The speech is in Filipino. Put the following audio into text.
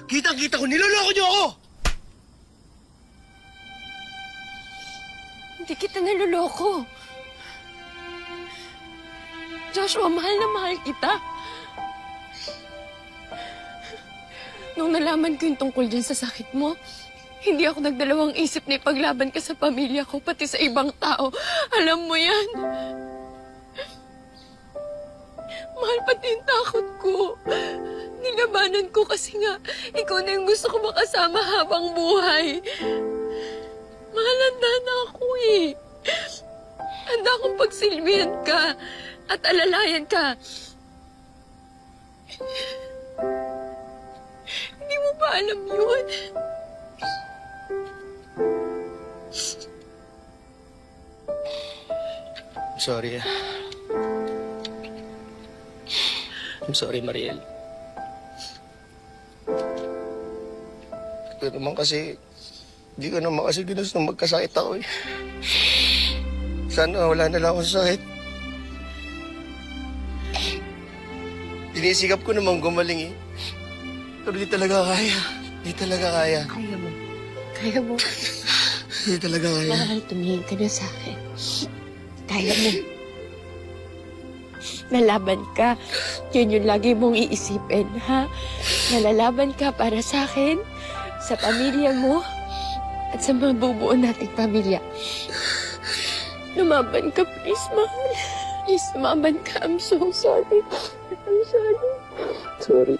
Kitang-kita ko, niloloko niyo ako! Hindi kita naluloko. Joshua, mahal na mahal kita. Nung nalaman ko yung tungkol dyan sa sakit mo, hindi ako nagdalawang isip na ipaglaban ka sa pamilya ko, pati sa ibang tao. Alam mo yan. Mahal pati yung takot ko. Nilabanan ko kasi nga, ikaw na yung gusto ko makasama habang buhay. Mahal, handa na ako eh. Handa akong pagsilbihan ka at alalayan ka. Hindi mo ba alam yun? Sorry. I'm sorry, Mariel. Ito naman kasi, hindi ko naman kasi ginusto magkasakit ako eh. Sana wala na lang ako sa sakit. Tinisikap ko naman gumaling eh. Pero di talaga kaya. Di talaga kaya. Kaya mo. Kaya mo. Di talaga kaya. Mahal, tumingin ka na sa akin. Kaya mo. Nalaban ka. Yun yung lagi mong iisipin, ha? Nalalaban ka para sa akin, sa pamilya mo, at sa mabubuo nating pamilya. Lumaban ka, please, mahal. Please, lumaban ka. I'm so sorry. I'm sorry. Sorry.